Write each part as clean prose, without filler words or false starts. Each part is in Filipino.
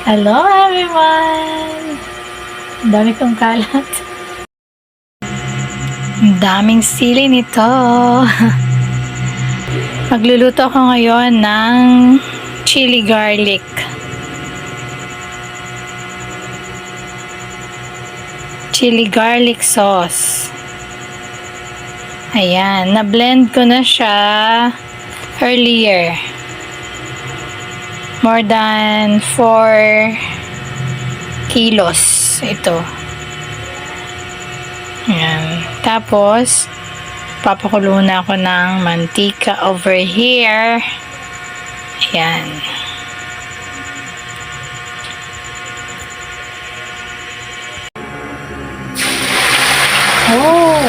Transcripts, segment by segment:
Hello everyone! Ang dami kong kalat. Ang daming sili nito. Magluluto ako ngayon ng chili garlic. Chili garlic sauce. Ayan, na-blend ko na siya earlier. More than 4 kilos ito. Ayan. Tapos, papakulo na ako ng mantika over here. Ayan. Oh!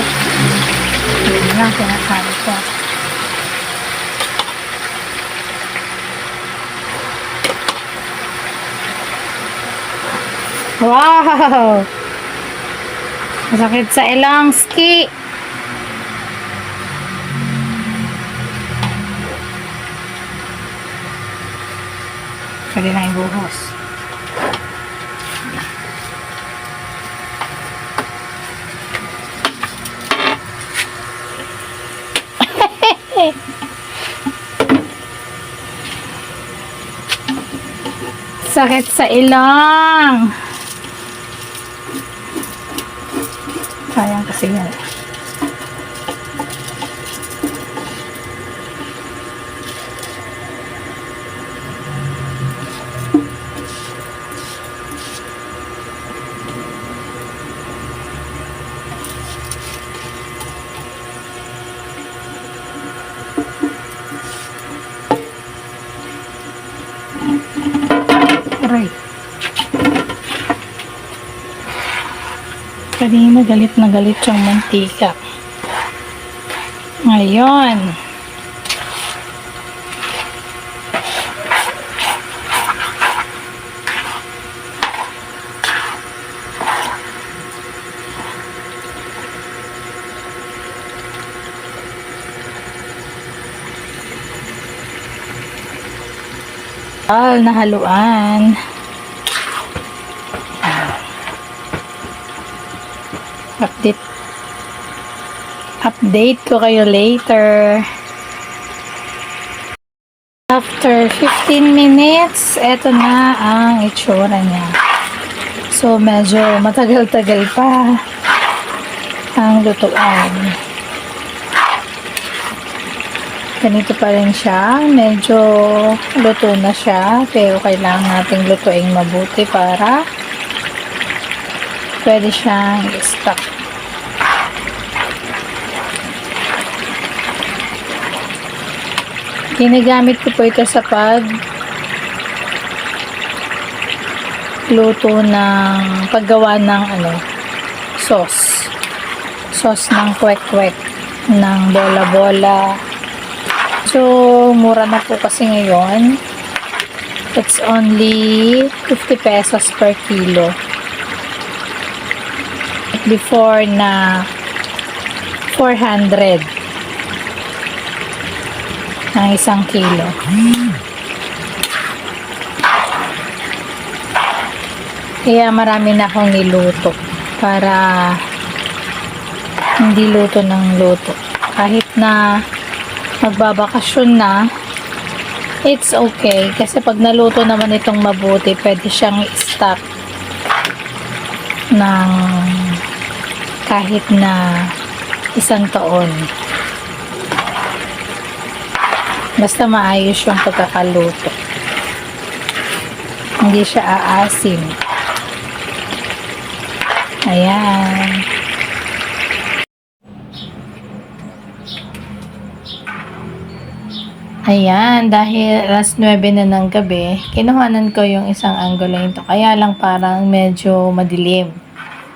Yun nga, kinakalit ko. Wow! Masakit sa ilongski. Pwede na ibuhos. Sakit sa ilong. Sayang kasi yan. Aray. Kanina galit na galit yung mantika. Ngayon. Na haluan. Update ko kayo later. After 15 minutes, eto na ang itsura niya. So, medyo matagal-tagal pa ang lutuan. Ganito pa rin siya. Medyo luto na siya. Pero kailangan nating lutuin mabuti para pwede siyang i-stock. Ginagamit ko po ito sa paggawa ng sauce. Sauce ng kwek-kwek, ng bola-bola. So, mura na po kasi ngayon. It's only 50 pesos per kilo. Before na 400 ng 1 kilo. Kaya marami na akong niluto para hindi luto ng luto. Kahit na magbabakasyon na, it's okay. Kasi pag naluto naman itong mabuti, pwede siyang i-stock ng kahit na 1 taon. Basta maayos yung pagkakaluto. Hindi siya aasim. Ayan. Ayan, dahil alas 9 na ng gabi, kinuhanan ko yung isang angulo ito. Kaya lang parang medyo madilim.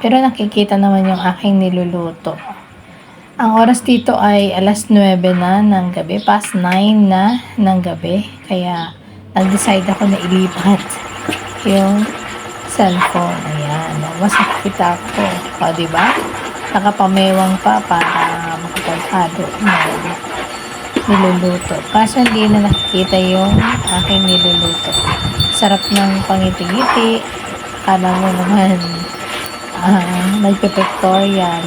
Pero nakikita naman yung aking niluluto. Ang oras dito ay alas 9 na ng gabi, past 9 na ng gabi. Kaya nag-decide ako na ilipat yung cellphone. Ayan, mas nakikita ko. O, diba? Nakapamewang pa para makapagpado. niluluto. Kaso hindi na nakikita yung aking niluluto. sarap ng pangiti-ngiti. Kala mo naman, nagpe-pictorial.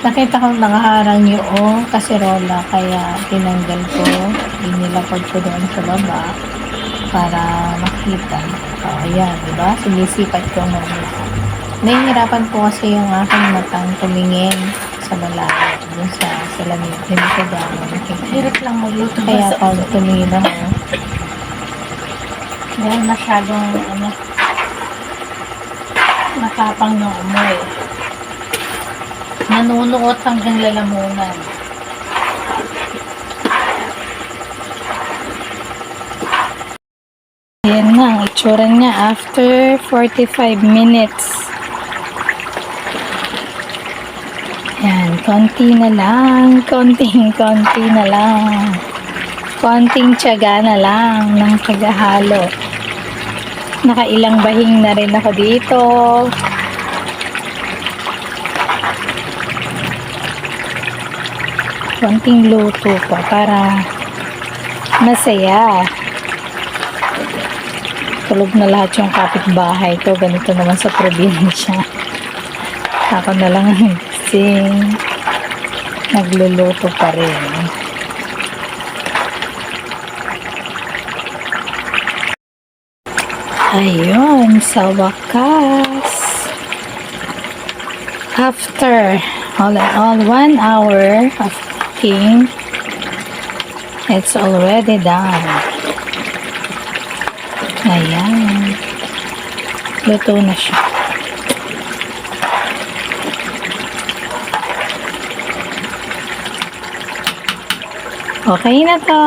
Nakita ko nakaharang yung kaserola kaya tinanggal ko. Inilapag ko doon sa baba para makita. Ayan, diba? Sinisipat ko muna. Nahihirapan po kasi yung aking matang tumingin sa malayo dun sa salamin. Hindi ko gano'n nakikita. Hirap lang magluto Kaya pag tumingin ako, dahil masyadong matapang ng amoy. Nanunuot hanggang lalamunan. ayan na ang itsura niya after 45 minutes. Yan, konti na lang, konting na lang. Konting tiyaga na lang ng paghahalo. Nakailang bahing na rin ako dito. Konting luto pa para masaya. Tulog na lahat yung kapitbahay ko. Ganito naman sa probinsya. Ako na lang ang gising. Nagluluto pa rin. Ayun, sa wakas. After all in all 1 hour of cooking, it's already done. Ayan. Luto na siya. Okay na to.